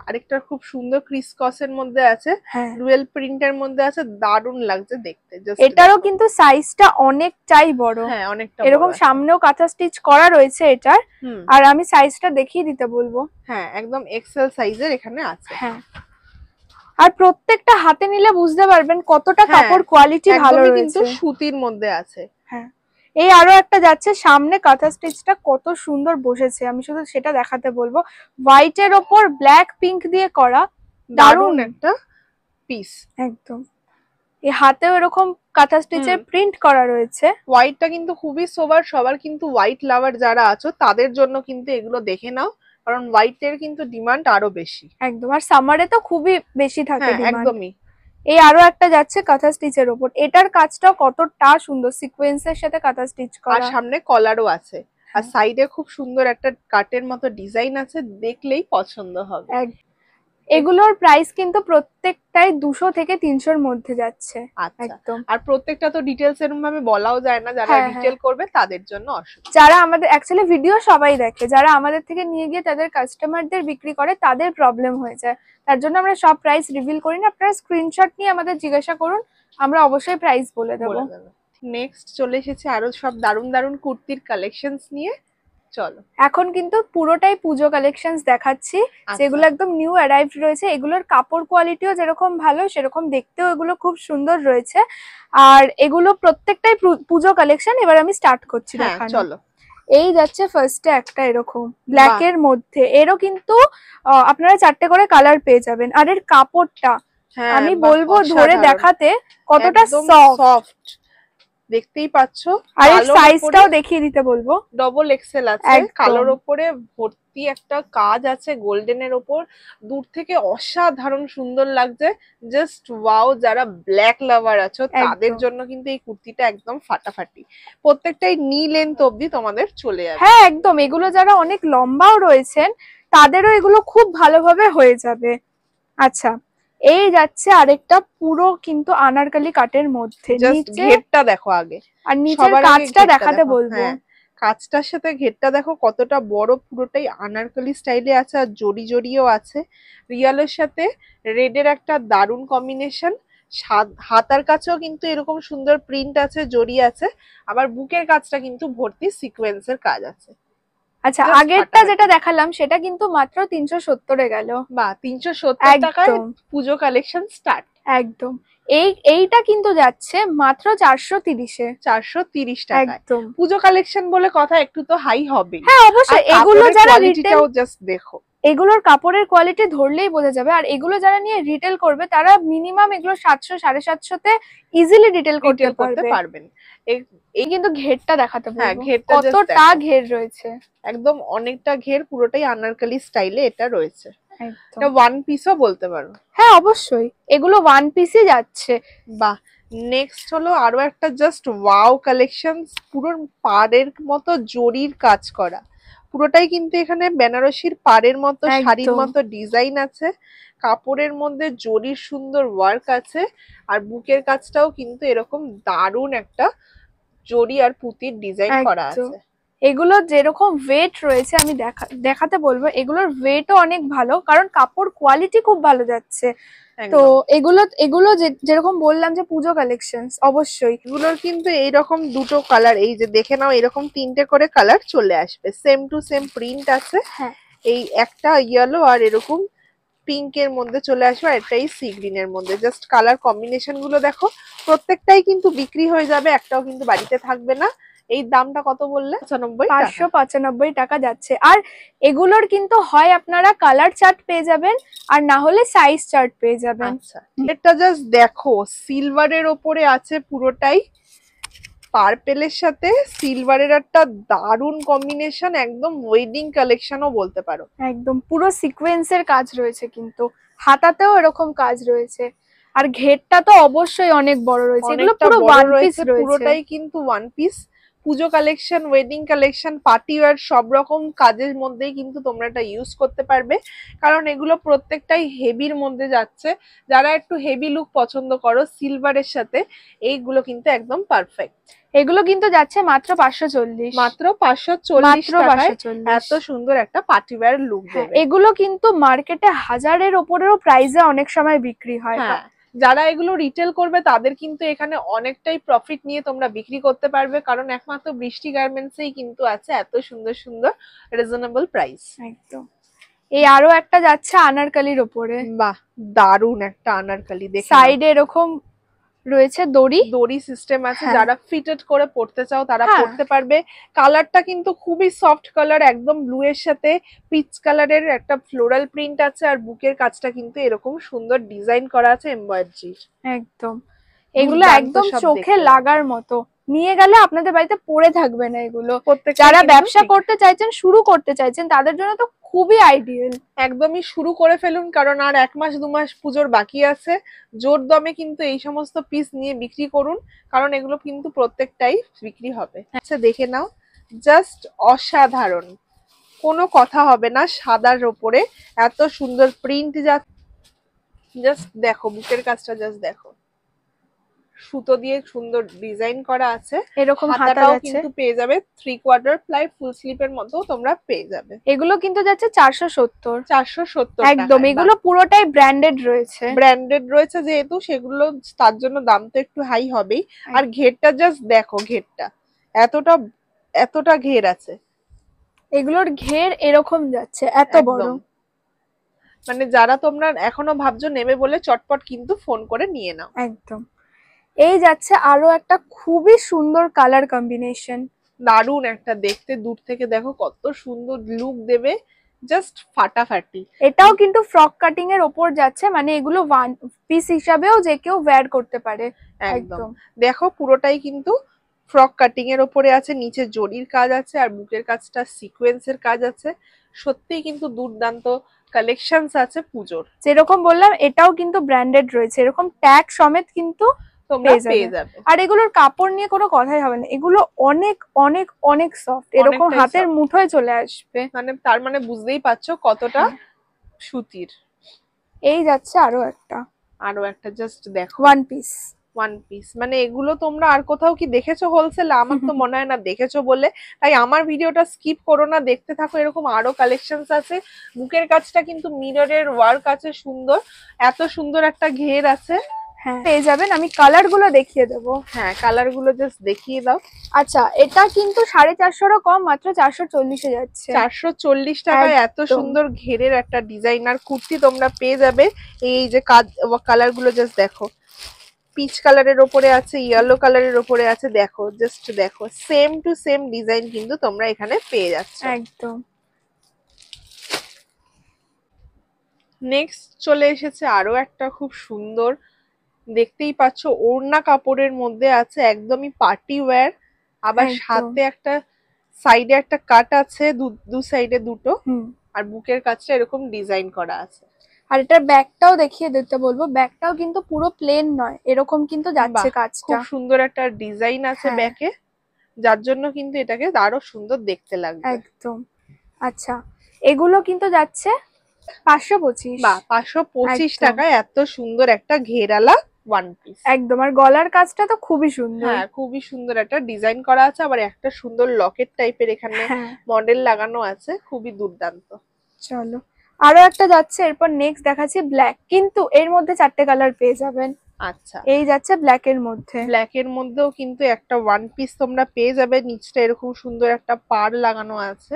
আরেকটা খুব সুন্দর ক্রিসকসের মধ্যে আছে, হ্যাঁ ডুয়েল প্রিন্টের মধ্যে আছে, দারুণ লাগছে দেখতে। এটারও কিন্তু সাইজটা অনেকটাই বড়, হ্যাঁ অনেকটা এরকম সামনেও কাঁথা স্টিচ করা রয়েছে এটার। আর আমি সাইজটা দেখিয়ে দিতে বলবো। হ্যাঁ একদম এক্সেল সাইজের এখানে আছে। হ্যাঁ আর প্রত্যেকটা হাতে নিলে বুঝতে পারবেন কতটা কাপড় কোয়ালিটি ভালো রয়েছে, কিন্তু সুতির মধ্যে আছে। হ্যাঁ এই আরো একটা যাচ্ছে সামনে, কাঁথা স্টিচটা কত সুন্দর বসেছে, আমি শুধু সেটা দেখাতে বলবো। হোয়াইটের ওপর ব্ল্যাক পিঙ্ক দিয়ে করা দারুণ একটা পিস একদম। এই হাতেও এরকম কাঁথা স্টিচের প্রিন্ট করা রয়েছে। হোয়াইটটা কিন্তু খুবই সোবার, সবার কিন্তু হোয়াইট লাভার যারা আছো তাদের জন্য কিন্তু এগুলো দেখে নাও, কারণ হোয়াইটের কিন্তু ডিমান্ড আরো বেশি। একদম, আর সামারে তো খুবই বেশি থাকে ডিমান্ড। একদমই। এই আরো একটা যাচ্ছে কাঁথা স্টিচের উপর, এটার কাজটাও কতটা সুন্দর, সিকোয়েন্সের সাথে কাঁথা স্টিচ করা, আর সামনে কলারও আছে, আর সাইডে খুব সুন্দর একটা কাটের মতো ডিজাইন আছে, দেখলেই পছন্দ হবে। এগুলোর প্রাইস কিন্তু প্রত্যেকটাই 200 থেকে 300 এর মধ্যে যাচ্ছে। একদম। আর প্রত্যেকটা তো ডিটেইলস এরকম ভাবে বলাও যায় না, যারা ডিটেইল করবে তাদের জন্য অসুবিধা। যারা আমাদের অ্যাকচুয়ালি ভিডিও সবাই দেখে, যারা আমাদের থেকে নিয়ে গিয়ে তাদের কাস্টমারদের বিক্রি করে তাদের প্রবলেম হয়ে যায়, তার জন্য আমরা সব প্রাইস রিভিল করি না। আপনারা স্ক্রিনশট নিয়ে আমাদের জিজ্ঞাসা করুন, আমরা অবশ্যই প্রাইস বলে দেব। নেক্সট চলে এসেছে আরো সব দারুন দারুন কুর্তির কালেকশনস নিয়ে। চলো এখন কিন্তু পুরোটাই পুজো কালেকশনস দেখাচ্ছি, যেগুলো একদম নিউ অ্যারাইভড রয়েছে। এগুলোর কাপড় কোয়ালিটিও যেরকম ভালো, সেরকম দেখতেও এগুলো খুব সুন্দর রয়েছে। আর এগুলো প্রত্যেকটাই পুজো কালেকশন। এবার আমি স্টার্ট করছি দেখানো। চলো। এই যাচ্ছে ফার্স্টে একটা এরকম ব্ল্যাক এর মধ্যে, এরও কিন্তু আপনারা 4টে করে কালার পেয়ে যাবেন। আর এর কাপড়টা আমি বলবো ধরে দেখাতে কতটা সফট, দেখতেই পাচ্ছ। আর এর সাইজটাও দেখিয়ে দিতে বলবো, ডবল এক্সেল আছে, কালোর উপরে ভর্তি একটা কাজ আছে গোল্ডেনের উপর, দূর থেকে অসাধারণ সুন্দর লাগছে। জাস্ট ওয়াও, যারা ব্ল্যাক লাভার আছো তাদের জন্য কিন্তু এই কুর্তিটা একদম ফাটাফাটি। প্রত্যেকটাই নি লেন্থ অবধি তোমাদের চলে যাবে। হ্যাঁ একদম, এগুলো যারা অনেক লম্বাও রয়েছেন তাদেরও এগুলো খুব ভালোভাবে হয়ে যাবে। আচ্ছা, এই যাচ্ছে আরেকটা পুরো কিন্তু আনারকলি কাটের মধ্যে, নিচে ঘেরটা দেখো আগে, আর নিচের কাজটা দেখাতে বলবো। কাজটার সাথে ঘেরটা দেখো কতটা বড়, পুরোটাই আনারকলি স্টাইলে আছে, আর জড়ি জড়িও আছে। রিয়ালের সাথে রেডের একটা দারুণ কম্বিনেশন। হাতার কাছেও কিন্তু এরকম সুন্দর প্রিন্ট আছে, জড়ি আছে, আবার বুকের কাজটা কিন্তু ভর্তি সিকোয়েন্সের কাজ আছে। আচ্ছা, আগেরটা যেটা দেখালাম সেটা কিন্তু মাত্র 370 এ গেল, বা 370 টাকায় পুজো কালেকশন স্টার্ট। একদম। এইটা কিন্তু যাচ্ছে মাত্র 430 এ। 430 টাকা একদম। পুজো কালেকশন বলে কথা, একটু তো হাই হবে। হ্যাঁ অবশ্যই, এগুলো যারা রিটেল, জাস্ট দেখো এগুলোর কাপড়ের কোয়ালিটি ধরলেই বোঝা যাবে। আর এগুলো যারা নিয়ে রিটেল করবে তারা মিনিমাম এগুলো 700 750 তে ইজিলি রিটেল করতে পারবেন। এই কিন্তু ঘেরটা দেখাতে বলবো, কতটা ঘের রয়েছে, একদম অনেকটা ঘের, পুরোটাই আনারকলি স্টাইলে এটা রয়েছে। এটা ওয়ান পিসও বলতে পারো। হ্যাঁ অবশ্যই, এগুলো ওয়ান পিসই যাচ্ছে। বাহ। নেক্সট হলো আরো একটা জাস্ট ওয়াও কালেকশন, পুরো পাড়ের মতো জরির কাজ করা, পুরোটাই কিন্তু এখানে বেনারসির পাড়ের মতো শাড়ির মতো ডিজাইন আছে, কাপড়ের মধ্যে জরির সুন্দর ওয়ার্ক আছে, আর বুকের কাজটাও কিন্তু এরকম দারুণ একটা জরি আর পুঁতির ডিজাইন করা আছে। এগুলো যেরকম ওয়েট রয়েছে আমি দেখাতে বলবো, এগুলোর ওয়েটও অনেক ভালো, কারণ কাপড় কোয়ালিটি খুব ভালো যাচ্ছে। তো এগুলো যেরকম বললাম যে পুজো কালেকশনস, অবশ্যই এগুলোর কিন্তু এইরকম দুটো কালার, এই যে দেখে নাও, এরকম 3টে করে কালার চলে আসবে, সেম টু সেম প্রিন্ট আছে। এই একটা ইয়েলো আর এরকম পিঙ্কের মধ্যে চলে আসবে, আর এটাই সি গ্রিনের মধ্যে। জাস্ট কালার কম্বিনেশন গুলো দেখো, প্রত্যেকটাই কিন্তু বিক্রি হয়ে যাবে, একটাও কিন্তু বাড়িতে থাকবে না। এই দামটা কত বললে? 595 টাকা যাচ্ছে। আর এগুলোর কিন্তু হয় আপনারা কালার চার্ট পেয়ে যাবেন, আর না হলে সাইজ চার্ট পেয়ে যাবেন। আচ্ছা, এটা জাস্ট দেখো, সিলভারের ওপরে আছে পুরোটাই, পার্পেলের সাথে সিলভারের একটা দারুণ কম্বিনেশন, একদম ওয়েডিং কালেকশনও বলতে পারো। একদম পুরো সিকোয়েন্সের কাজ রয়েছে, কিন্তু হাতাতেও এরকম কাজ রয়েছে। আর ঘেরটা তো অবশ্যই অনেক বড় রয়েছে, এগুলো পুরো ওয়ান পিস রয়েছে, পুরোটাই কিন্তু ওয়ান পিস। পুজো collection, wedding collection, party wear সব রকম কাজের মধ্যেই কিন্তু তোমরা এটা ইউজ করতে পারবে, কারণ এগুলো প্রত্যেকটাই হেভির মধ্যে যাচ্ছে। যারা একটু হেভি লুক পছন্দ করো সিলভারের সাথে, এইগুলো কিন্তু একদম পারফেক্ট। এগুলো কিন্তু যাচ্ছে মাত্র 540, মাত্র 540 টাকায় 540। এত সুন্দর একটা পার্টি ওয়্যার লুক দেবে। এগুলো কিন্তু মার্কেটে 1000-এর উপরেও প্রাইসে অনেক সময় বিক্রি হয়। হ্যাঁ, যারা এগুলো রিটেল করবে তাদের কিন্তু এখানে অনেকটাই প্রফিট নিয়ে তোমরা বিক্রি করতে পারবে, কারণ একমাত্র বৃষ্টি গার্মেন্টসেই কিন্তু আছে এত সুন্দর সুন্দর রিজনেবল প্রাইস। একদম। এই আরো একটা যাচ্ছে আনারকলির উপরে, বাহ, দারুন একটা আনারকলি। দেখে সাইডে এরকম রয়েছে দড়ি সিস্টেম আছে। হ্যাঁ। যারা ফিটেড করে পড়তে চাও তারা হ্যাঁ। পড়তে পারবে। কালারটা কিন্তু খুবই সফট কালার, একদম ব্লু এর সাথে পিচ কালারের একটা ফ্লোরাল প্রিন্ট আছে, আর বুকের কাজটা কিন্তু এরকম সুন্দর ডিজাইন করা আছে এমব্রয়ডারি। একদম, এগুলো দুর্দান্ত একদম সব চোখে দেখতে। লাগার মতো। নিয়ে গেলে আপনাদের বাড়িতে পড়ে থাকবে না এগুলো। প্রত্যেকটা যারা কিন্তু ব্যবসা ঠিক। করতে চাইছেন, শুরু করতে চাইছেন, তাদের জন্য তো খুবই আইডিয়াল। একদমই শুরু করে ফেলুন, কারণ আর 1 মাস 2 মাস পুজোর বাকি আছে। জোর দমে কিন্তু এই সমস্ত পিস নিয়ে বিক্রি করুন, কারণ এগুলো কিন্তু প্রত্যেকটাই বিক্রি হবে। আচ্ছা, দেখে নাও, জাস্ট অসাধারণ, কোনো কথা হবে না। সাদার ওপরে এত সুন্দর প্রিন্ট, জাস্ট দেখো বুকের কাজটা, জাস্ট দেখো, সুতো দিয়ে সুন্দর ডিজাইন করা আছে। এরকম হাতা হাতাটাও যাচ্ছে, কিন্তু পেয়ে যাবে 3/4 প্লাই ফুল স্লিপের মতো তোমরা পেয়ে যাবে। এগুলো কিন্তু যাচ্ছে 470। 470 একদম, এগুলো পুরোটাই ব্র্যান্ডেড রয়েছে। ব্র্যান্ডেড রয়েছে যেহেতু, সেগুলো তার জন্য দাম তো একটু হাই হবেই। আর ঘেরটা জাস্ট দেখো, ঘেরটা এতটা এতটা ঘের আছে। এগুলোর ঘের এরকম যাচ্ছে, এত বড়। একদম, মানে যারা তোমরা এখনো ভাবছো নেবে বলে, চটপট কিন্তু ফোন করে নিয়ে নাও। একদম। এই যাচ্ছে আরো একটা খুবই সুন্দর কালার কম্বিনেশন, দারুন একটা দেখতে, দূর থেকে দেখো কত সুন্দর লুক দেবে, জাস্ট ফাটাফাটি। এটাও কিন্তু ফ্রক কাটিং এর ওপর যাচ্ছে, মানে এগুলো ওয়ান পিস হিসাবেও যে কেউ ওয়্যার করতে পারে। একদম, দেখো পুরোটাই কিন্তু ফ্রক কাটিং এর ওপরে আছে, নিচে জরির কাজ আছে, আর বুকের কাজটা সিকোয়েন্সের কাজ আছে। সত্যিই কিন্তু দুর্দান্ত কালেকশনস আছে পুজোর। যেরকম বললাম, এটাও কিন্তু ব্র্যান্ডেড রয়েছে, এরকম ট্যাগ সমেত কিন্তু তোমরা পেয়ে যাবে। আর এগুলোর কাপড় নিয়ে কোনো কথাই হবে না, এগুলো অনেক অনেক অনেক সফট, এরকম হাতের মুঠোয় চলে আসবে। মানে তার মানে বুঝতেই পারছো কতটা সুতির। এই যাচ্ছে আরো একটা জাস্ট দেখো, ওয়ান পিস, মানে এগুলো তোমরা আর কোথাও কি দেখেছো হোলসেল? আমার তো মনে হয় না দেখেছো বলে, তাই আমার ভিডিওটা স্কিপ করো না, দেখতে থাকো। এরকম আরো কালেকশনস আছে। বুকের কাজটা কিন্তু মিররের ওয়ার্ক আছে সুন্দর, এত সুন্দর একটা ঘের আছে। হ্যাঁ, পেয়ে যাবেন। আমি কালার গুলো দেখিয়ে দেবো। হ্যাঁ, কালার গুলো জাস্ট দেখিয়ে দাও। আচ্ছা, এটা কিন্তু 450-এরও কম, মাত্র 440-এ যাচ্ছে। 440 টাকায় এত সুন্দর ঘেরের একটা ডিজাইনার কুর্তি তোমরা পেয়ে যাবে। এই যে কালার গুলো জাস্ট দেখো, পিচ কালারের ওপরে আছে, ইয়েলো কালারের ওপরে আছে, দেখো জাস্ট দেখো, সেম টু সেম ডিজাইন কিন্তু তোমরা এখানে পেয়ে যাচ্ছ। একদম। নেক্সট চলে এসেছে আরো একটা খুব সুন্দর, দেখতেই পাচ্ছ ওড়না কাপড়ের মধ্যে আছে, একদমই পার্টি ওয়্যার। আবার সাথে একটা সাইডে একটা কাট আছে, দু সাইডে দুটো, আর বুকের কাজটা এরকম ডিজাইন করা আছে। আর এটার ব্যাকটাও দেখিয়ে দিতে বলবো, ব্যাকটাও কিন্তু পুরো প্লেন নয়, এরকম কিন্তু যাচ্ছে কাজটা। খুব সুন্দর একটা ডিজাইন আছে ব্যাকে, যার জন্য কিন্তু এটাকে আরো সুন্দর দেখতে লাগবে। একদম। আচ্ছা, এগুলো কিন্তু যাচ্ছে 525। বা 525 টাকায় এত সুন্দর একটা ঘেরালা ওয়ান পিস। একদম, আর গলার কাজটা তো খুবই সুন্দর। হ্যাঁ, খুবই সুন্দর একটা ডিজাইন করা আছে, আবার একটা সুন্দর লকেট টাইপের এখানে মডেল লাগানো আছে, খুবই দুর্দান্ত। চলো আরো একটা যাচ্ছে, এরপর নেক্সট দেখাচ্ছি ব্ল্যাক, কিন্তু এর মধ্যে 4টে কালার পেয়ে যাবেন। আচ্ছা, এই যাচ্ছে ব্ল্যাক এর মধ্যে। ব্ল্যাক এর মধ্যেও কিন্তু একটা ওয়ান পিস তোমরা পেয়ে যাবে, নিচটা এরকম সুন্দর একটা পাড় লাগানো আছে,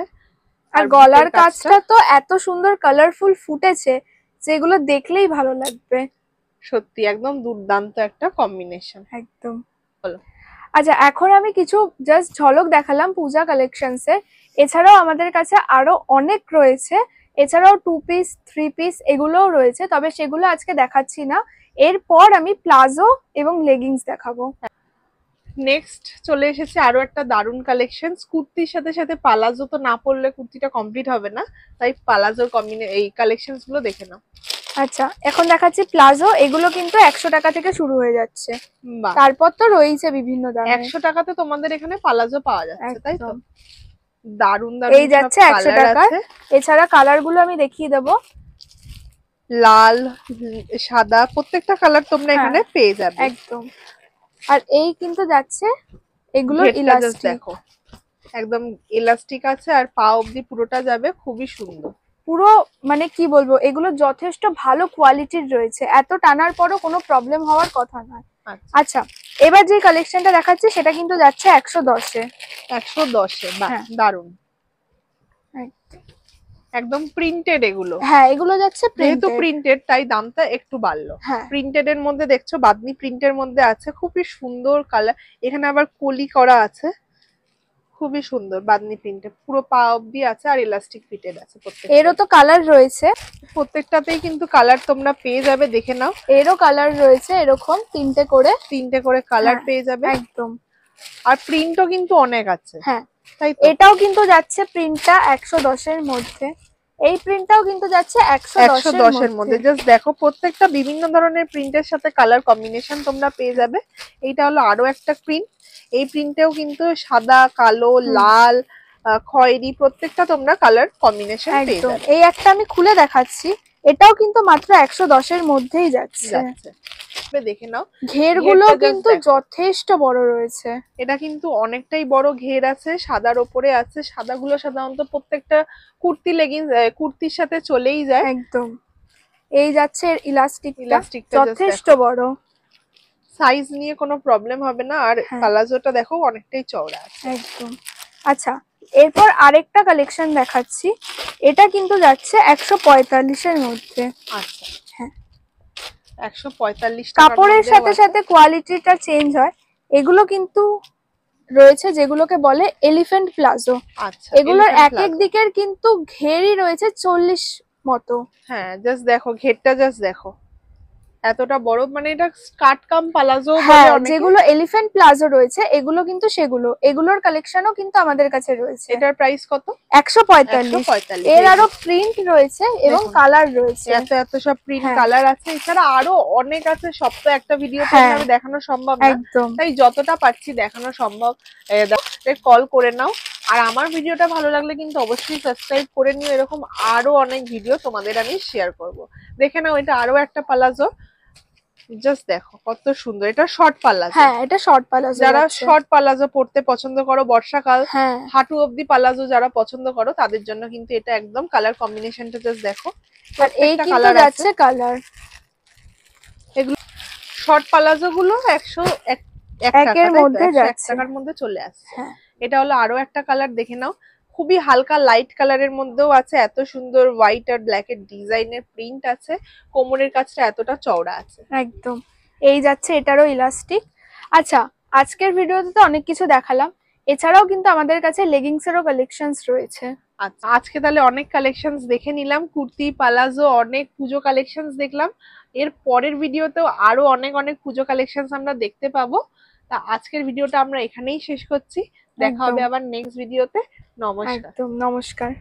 আর গলার কাজটা তো এত সুন্দর কালারফুল ফুটেছে, যেগুলো দেখলেই ভালো লাগবে। সত্যি একদম দুর্দান্ত একটা কম্বিনেশন। একদম। আচ্ছা, এখন আমি কিছু জাস্ট ঝলক দেখালাম পূজা কালেকশনস এর, এছাড়াও আমাদের কাছে আরো অনেক রয়েছে। এছাড়াও 2 পিস 3 পিস এগুলোও রয়েছে, তবে সেগুলো আজকে দেখাচ্ছি না। এরপর আমি প্লাজো এবং লেগিংস দেখাবো। নেক্সট চলে এসেছে আরো একটা দারুন কালেকশন, কুর্তির সাথে সাথে পালাজো তো না পরলে কুর্তিটা কমপ্লিট হবে না, তাই পালাজোর এই কালেকশনস গুলো দেখে নাও। আচ্ছা এখন দেখাচ্ছি প্লাজো, এগুলো কিন্তু 100 টাকা থেকে শুরু হয়ে যাচ্ছে, বাহ, তারপর তো রয়েছে বিভিন্ন দামে। 100 টাকাতে তোমাদের এখানে পালাজো পাওয়া যাচ্ছে, তাই তো? একদম। দারুন এই দারুন সব যাচ্ছে 100 কালার টাকায়। আছে, এছাড়া কালার গুলো আমি দেখিয়ে দেবো। লাল, সাদা, প্রত্যেকটা কালার তোমরা হ্যাঁ, এখানে পেয়ে যাবে। একদম। আর এই কিন্তু যাচ্ছে এগুলোর ঘেরটা জাস্ট ইলাস্টিক, দেখো, একদম ইলাস্টিক আছে আর পা অবধি পুরোটা যাবে, খুবই সুন্দর। পুরো মানে কি বলবো, এগুলো যথেষ্ট ভালো কোয়ালিটির রয়েছে, এত টানার পরও কোনো প্রবলেম হওয়ার কথা নয়। আচ্ছা, আচ্ছা এবার যে কালেকশনটা দেখাচ্ছি সেটা কিন্তু যাচ্ছে 110-এ। 110-এ, বাহ হ্যাঁ। দারুন, একদম প্রিন্টেড এগুলো। হ্যাঁ এগুলো যাচ্ছে যেহেতু প্রিন্টেড। প্রিন্টেড তাই দামটা একটু বাড়লো। হ্যাঁ প্রিন্টেড এর মধ্যে দেখছো বাদনি প্রিন্টের মধ্যে আছে, খুবই সুন্দর কালার। এখানে আবার কলি করা আছে, খুবই সুন্দর বাদনি প্রিন্টে, পুরো পা অবধি আছে আর ইলাস্টিক ফিটেড আছে। এরও তো কালার রয়েছে, প্রত্যেকটাতেই কিন্তু কালার তোমরা পেয়ে যাবে, দেখে নাও। এরও কালার রয়েছে এরকম 3টে করে, 3টে করে কালার হ্যাঁ, পেয়ে যাবে। একদম। আর প্রিন্টও কিন্তু অনেক আছে, হ্যাঁ তাই তো? এটাও কিন্তু যাচ্ছে প্রিন্টটা 110-এর মধ্যে, এই প্রিন্টটাও কিন্তু যাচ্ছে 110-এর মধ্যে। মধ্যে। জাস্ট দেখো, প্রত্যেকটা বিভিন্ন ধরনের প্রিন্টের সাথে কালার কম্বিনেশন তোমরা পেয়ে যাবে। এইটা হলো আরো একটা প্রিন্ট, এই প্রিন্টেও কিন্তু সাদা, কালো, লাল, খয়েরি, প্রত্যেকটা তোমরা কালার কম্বিনেশন পেয়ে একদম। যাবে। এই একটা আমি খুলে দেখাচ্ছি, এটাও কিন্তু মাত্র 110-এর মধ্যেই যাচ্ছে। দেখে নাও, ঘেরগুলো ঘেরটা just কিন্তু দেখো। যথেষ্ট বড় রয়েছে। এটা কিন্তু অনেকটাই বড় ঘের আছে, সাদার ওপরে আছে। সাদাগুলো সাধারণত প্রত্যেকটা কুর্তি লেগিংস কুর্তির সাথে চলেই যায়। একদম। এই যাচ্ছে ইলাস্টিকটা ইলাস্টিকটা যথেষ্ট বড়, সাইজ নিয়ে কোনো প্রবলেম হবে না। আর হ্যাঁ। পালাজোটা দেখো অনেকটাই চওড়া আছে। একদম। আচ্ছা এরপর আরেকটা কালেকশন দেখাচ্ছি, এটা কিন্তু যাচ্ছে 145-এর মধ্যে। আচ্ছা, হ্যাঁ 145 কাপড়ের সাথে সাথে কোয়ালিটিটা চেঞ্জ হয়। এগুলো কিন্তু রয়েছে যেগুলোকে বলে এলিফ্যান্ট প্লাজো। আচ্ছা, এগুলোর এক এক দিকের কিন্তু ঘেরই রয়েছে 40 মতো। হ্যাঁ জাস্ট দেখো ঘেরটা, জাস্ট দেখো এতটা বড়, মানে এটা স্কার্ট কাম পালাজো বলে হ্যাঁ অনেকে। যেগুলো এলিফ্যান্ট প্লাজো রয়েছে এগুলো কিন্তু সেগুলো, এগুলোর কালেকশনও কিন্তু আমাদের কাছে রয়েছে। এটার প্রাইস কত? 145। এর আরো প্রিন্ট রয়েছে এবং কালার রয়েছে, এত এত সব প্রিন্ট হ্যাঁ। কালার আছে। এছাড়া আরো অনেক আছে, সব তো একটা ভিডিওতে হ্যাঁ। আমি দেখানো সম্ভব না, একদম। তাই যতটা পারছি দেখানো সম্ভব। কল করে নাও। আর আমার ভিডিওটা ভালো লাগলে কিন্তু অবশ্যই সাবস্ক্রাইব করে নিও, এরকম আরো অনেক ভিডিও তোমাদের আমি শেয়ার করব। দেখে নাও, এটা আরো একটা পালাজো, জাস্ট দেখো কত সুন্দর। এটা শর্ট পালাজো। হ্যাঁ এটা শর্ট পালাজো। যারা শর্ট পালাজো পড়তে পছন্দ করো, বর্ষাকাল, হ্যাঁ হাঁটু অবধি পালাজো যারা পছন্দ করো, তাদের জন্য কিন্তু এটা একদম। কালার কম্বিনেশনটা জাস্ট দেখো, আর এই কিন্তু যাচ্ছে কালার। এগুলো শর্ট পালাজো গুলো 101 এর মধ্যে যাচ্ছে, টাকার মধ্যে চলে আসছে। হ্যাঁ। এটা হলো আরো একটা কালার, দেখে নাও। খুবই হালকা লাইট কালারের মধ্যেও আছে, এত সুন্দর হোয়াইট আর ব্ল্যাক এর ডিজাইনের প্রিন্ট আছে। কোমরের কাছটা এতটা চওড়া আছে, একদম। এই যাচ্ছে এটারও ইলাস্টিক। আচ্ছা আজকের ভিডিওতে তো অনেক কিছু দেখালাম, এছাড়াও কিন্তু আমাদের কাছে লেগিংস এরও কালেকশনস রয়েছে। আচ্ছা আজকে তাহলে অনেক কালেকশনস দেখে নিলাম, কুর্তি, পালাজো, অনেক পুজো কালেকশনস দেখলাম। এর পরের ভিডিওতেও আরো অনেক অনেক পুজো কালেকশনস আমরা দেখতে পাবো। তা আজকের ভিডিওটা আমরা এখানেই শেষ করছি, দেখা হবে আবার নেক্সট ভিডিওতে। নমস্কার। একদম, নমস্কার।